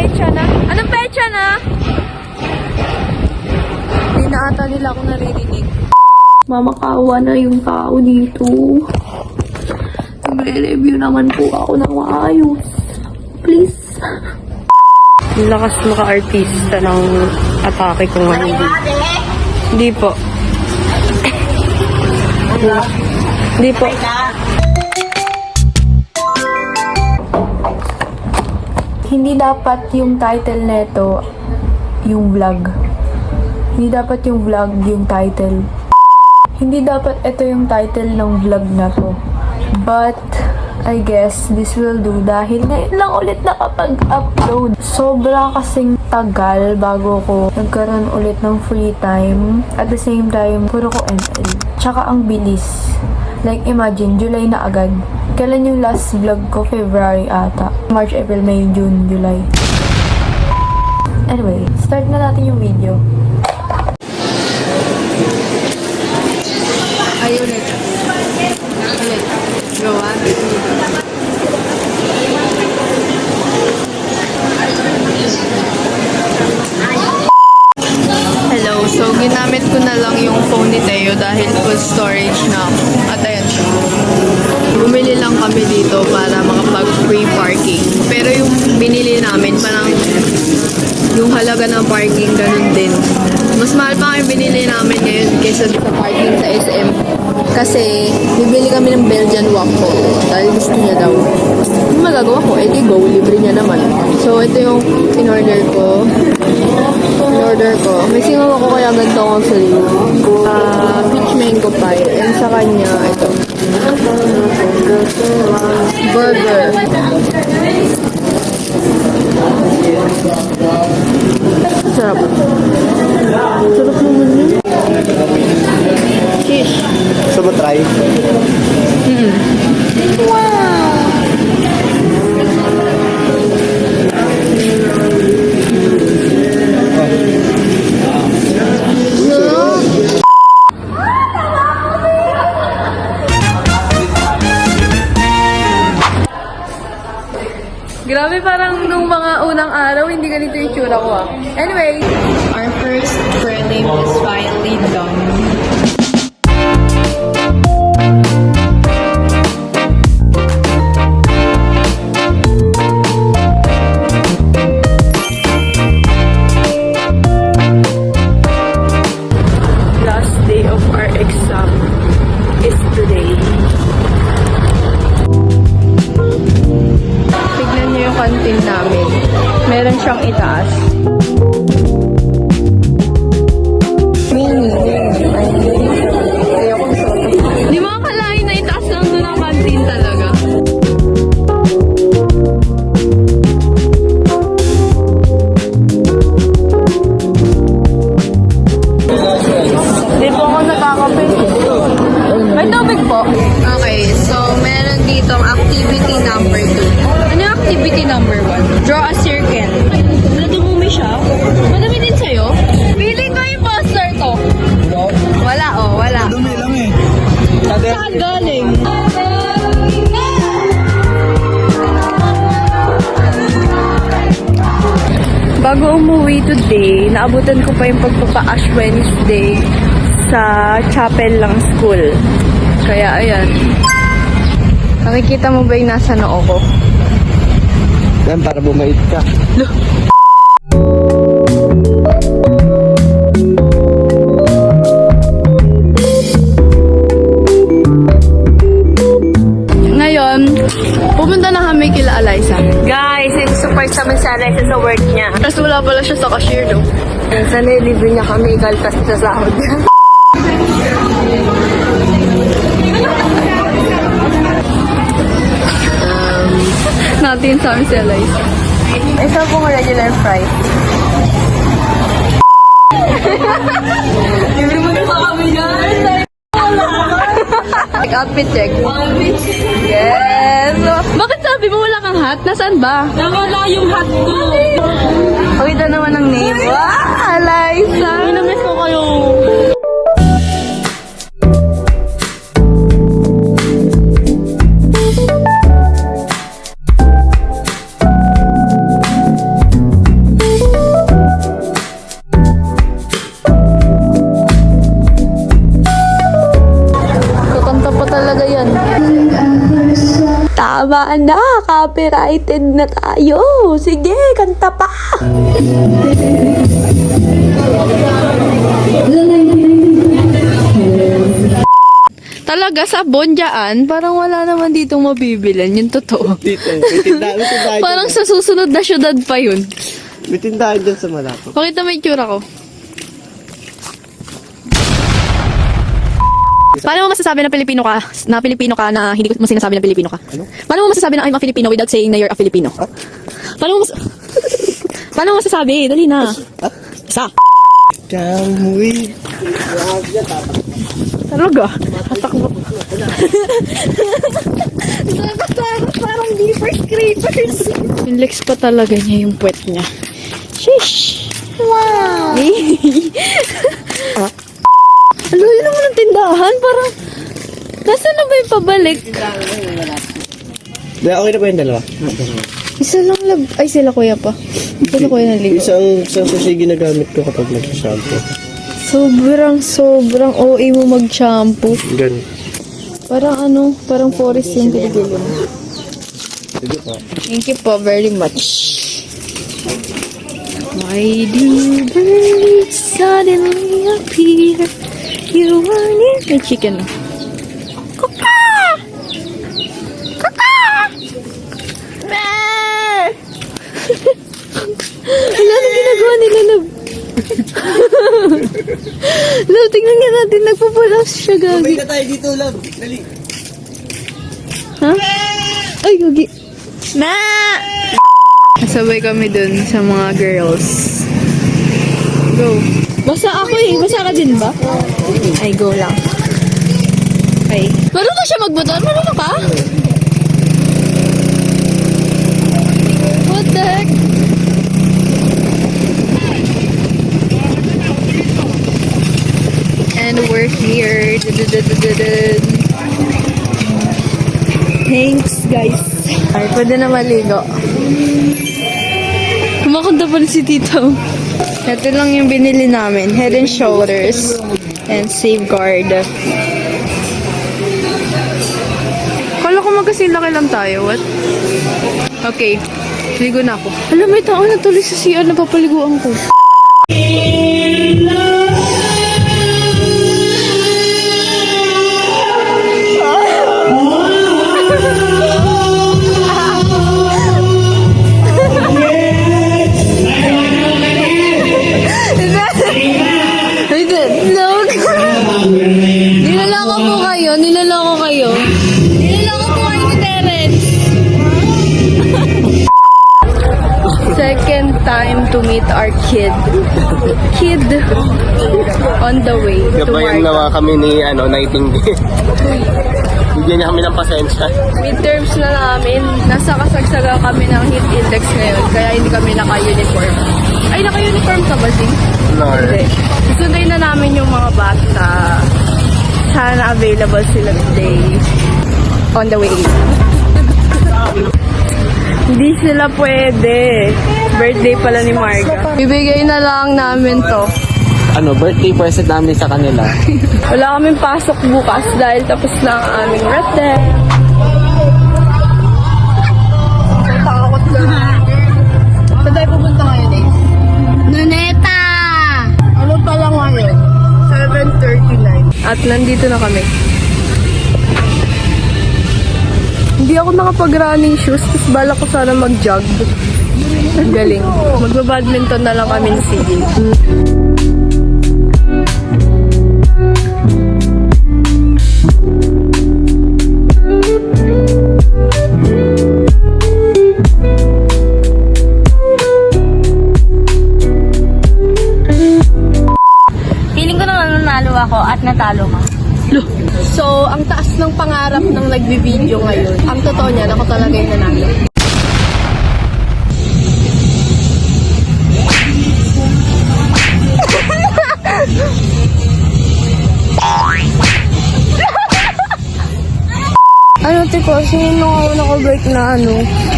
pecha na? Anong pecha na? Hindi na ata nila ako naririnig. Mamakawa na yung tao dito. Nagre-review naman po ako ng maayos. Please. Ang lakas maka-artista ng atake ko ngayon. Hindi po. Hindi po. Hindi dapat yung title neto yung vlog. Hindi dapat yung vlog yung title. Hindi dapat ito yung title ng vlog na to. But I guess this will do dahil ngayon lang ulit nakapag-upload. Sobra kasing tagal bago ko nagkaroon ulit ng free time. At the same time, puro ko ML. Tsaka ang bilis. Like imagine, July na agad. Kailan yung last vlog ko? February ata. March, April, May, June, July. Anyway, start na natin yung video. Ayun ito. Ulit. Gawa. Hello. So, ginamit ko na lang yung phone ni Teo dahil full storage na ako. At ayan siya. Bumili lang kami dito para makapag-free parking. Pero yung binili namin, parang yung halaga ng parking, ganun din. Mas mahal pa yung binili namin ngayon kaysa sa parking sa SM. Kasi, bibili kami ng Belgian waffle. Dahil gusto niya daw. Yung magagawa ko, di go, libre niya naman. So, ito yung in-order ko. May singaw ako kaya ganito akong sa'yo. Peach mango pie. And sa kanya, ito. Burger. Sarap. Sarap naman yun. Cheese. Gusto mo try? Wow! Grabe, parang nung mga unang araw, hindi ganito yung tsura ko ah. Anyway, our first prelim is finally done. Last day of our exam is today. Tignan niyo yung canteen namin. Meron siyang itaas. Mini. Ayoko gusto ko. Di mo akalain na itaas lang doon ang canteen talaga. Di po ako nakakape. May tubig po. Okay, so meron ditong activity number 2. Ano yung activity number 1? Draw a circle. Nadumumi siya? Madumi din sa'yo? Feeling ko yung poster ko. Wala oh, wala. Dumi lang eh. Saan galing? Bago umuwi today, naabutan ko pa yung pagpapa-Ash Wednesday sa chapel lang school. Kaya ayan. Nakikita mo ba yung nasa noo ko? Yan, para bumait ka. Ngayon, pumunta na kami kila Eliza. Guys, support naman si Alessa sa work niya. Tapos wala pala siya sa cashier, no? Sana libre niya kami ikaltas sa sahod niya. Natin sa amin si Eliza. Isa pong regular price. Libre mo na sa kami yan. Outfit check. Yes! Bakit sabi mo wala kang hat? Nasaan ba? Nawala yung hat ko. Uy, ito naman ang name. Wow, Eliza! Namiss ko kayo. Tama na, copyrighted na tayo. Sige, kanta pa. Talaga sa Bonjaan, parang wala naman ditong mabibilan. Yung totoo. Dito, may tindahan Parang sa susunod na syudad pa yun. May tindahan dyan sa malapit. Pakita mo yung tsura ko. Paano mo masasabi na Pilipino ka na hindi mo sinasabi na Pilipino ka? Ano? Paano mo masasabi na I'm a Filipino without saying na you're a Filipino? Paano mo Paano mo masasabi? Dali na. Isa. Kamuy. Talaga? Tatakbo. Parang di first graders. Yung legs pa talaga niya yung puwet niya. Shish! Wow! Alo, yun naman ang tindahan. Parang, nasaan na ba yung pabalik? Okay na ba yung dalawa? Isa lang ay sila kuya pa. Sila kuya naligo. Isang sasi ginagamit ko kapag nag-shampoo. Sobrang OA mo mag-shampoo. Ganun. Parang forest yung pinigil mo. Sige pa. Thank you po very much. Why do birds suddenly appear? You are near. May chicken. Kuka! Kuka! Wala nang ginagawa nila, love. Love, tingnan nga natin. Nagpapulas siya, gagi. na tayo dito, love. Dali. Ha? Ay, gagi. Na! Kasabay kami dun sa mga girls. Go. Basa ako eh. Basa ka din ba? Ay, go lang. Okay. Marunong siya magmotor? Marunong ka? What the heck? And we're here. Thanks, guys. Ay, pwede na maligo. Kumakanta pa rin si Tito. Ito lang yung binili namin. Head and Shoulders and Safeguard. Kala ko magkasilaki lang tayo. What? Okay. Ligo na ako. Alam, may tao na tuloy sa CR na papaliguan ko. Nilalako po kayo. Nilalako kayo ni Terence. Second time to meet our kid. Kid on the way to Gabayan Marga. nawa kami ni Nightingale. Bigyan niya kami ng pasensya. Midterms na namin. Nasa kasagsaga kami ng heat index ngayon. Kaya hindi kami naka-uniform. Ay, naka-uniform ka ba, Sing? No. Hindi. Susunday na namin yung mga bata. Sana available sila today. On the way. Hindi sila pwede. Birthday pala ni Marga. Bibigay na lang namin to. Birthday present namin sa kanila. Wala kaming pasok bukas dahil tapos na ang aming rete. Takot lang. Saan tayo pupunta ngayon eh? Nuneta! Ano pa lang ngayon? 7:39. At nandito na kami. Hindi ako nakapag-running shoes, tapos balak ko sana mag-jog. Ang galing. Magba-badminton na lang kami ni Sige. Feeling ko na nanalo ako at natalo ka. So, ang taas ng pangarap ng nagbibideo ngayon, ang totoo niya, ako talaga yung nanalo. Ano, tiko, sino ako nakabike na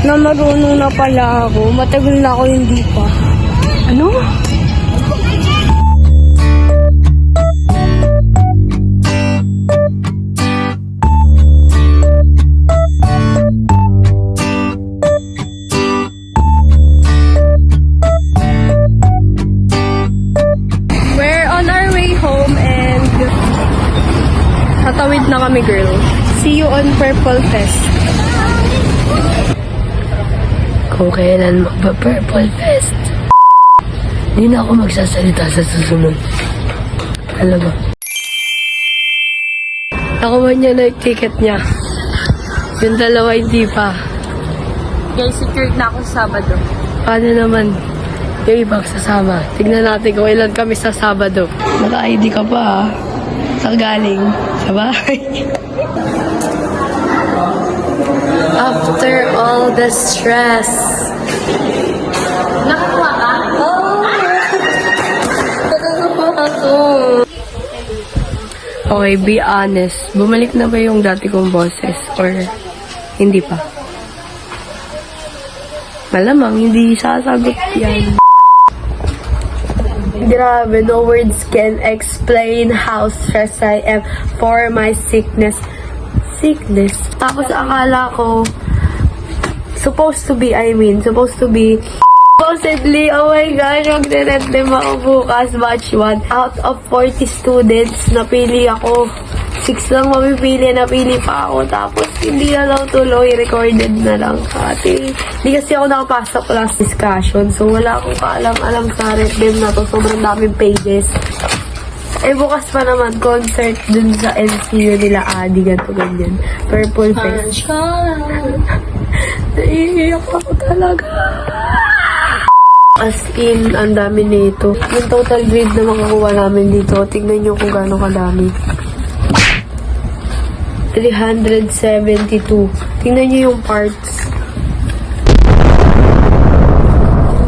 na marunong na pala ako. Matagal na ako hindi pa. Ano? Tatawid na kami, girl. See you on Purple Fest. Kung kailan magpa-Purple Fest. Hindi na ako magsasalita sa susunod. Alam mo. Nakuha niya na yung ticket niya. Yung dalawa hindi pa. Guys, secured na ako sa Sabado. Paano naman yung ibang sasama? Tignan natin kung ilan kami sa Sabado. Naka-ID ka pa, Saan galing? Sa bahay. After all the stress. Nakakuha ka? Okay, be honest. Bumalik na ba yung dati kong boses? Or hindi pa? Malamang, hindi sasagot yan. Grabe, no words can explain how stressed I am for my sickness. Sickness? Tapos akala ko, supposed to be, supposedly, oh my gosh, magre-red dem ako bukas, batch 1. Out of 40 students, napili ako. 6 lang mamipili, napili pa ako. Tapos, hindi na lang tuloy, recorded na lang. Kasi, hindi kasi ako nakapasok last discussion. So, wala akong kaalam-alam sa red dem na to. Sobrang daming pages. Eh, bukas pa naman, concert dun sa NCU nila, Adi, ganito, ganyan. Purple Fest. Naiiyak ako talaga. As in, ang dami nito. Yung total grade na makakuha namin dito, tignan nyo kung gaano kadami. 372. Tingnan nyo yung parts.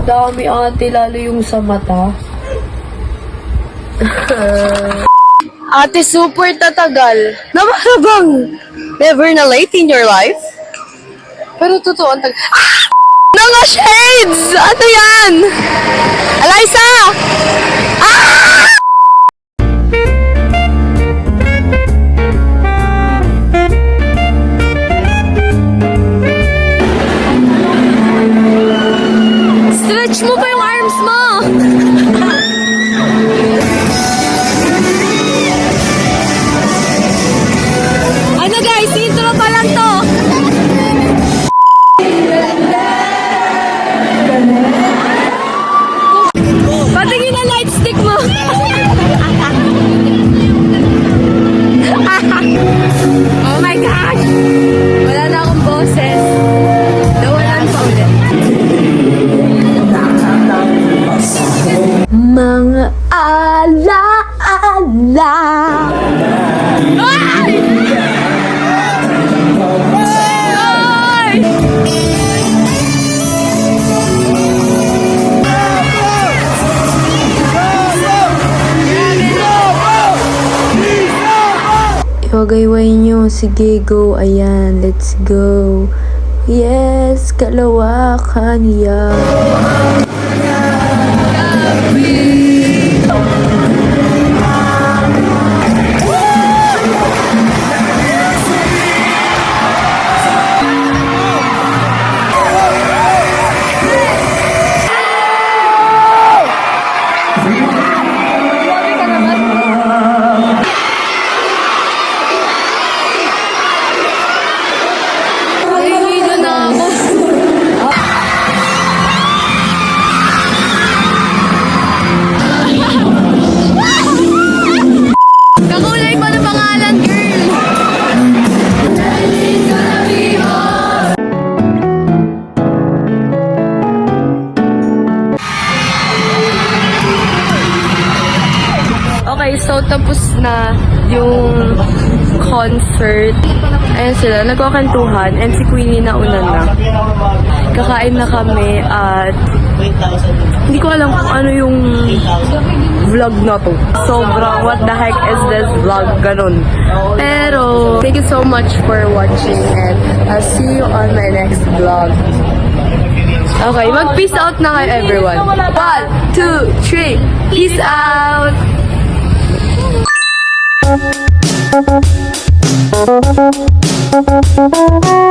Dami ate, lalo yung sa mata. Ate, super tatagal. Bang! Never na late in your life? Pero totoo, ang tagal. Ah! Mga shades! Ano yan? Eliza! Ah! Stretch mo pa yung arms mo! Ano guys, intro pa lang to! Patingin ang light stick mo! Oh my gosh! Wala na akong boses. Nawalan pa ulit. Mga ala-ala. Ay! Ay! Iwagayway nyo. Sige, go. Ayan, let's go. Yes, kalawakan yan. Nahihilo na ako. Kakulay pa ng pangalan, girl. Okay, so tapos na yung concert. Ayan sila, nagkakantuhan and si Queenie nauna na. Kakain na kami at hindi ko alam kung ano yung vlog na to. Sobrang what the heck is this vlog? Ganun. Pero, thank you so much for watching and I'll see you on my next vlog. Okay, mag-peace out na kayo everyone. 1, 2, 3. Peace out! Thank you.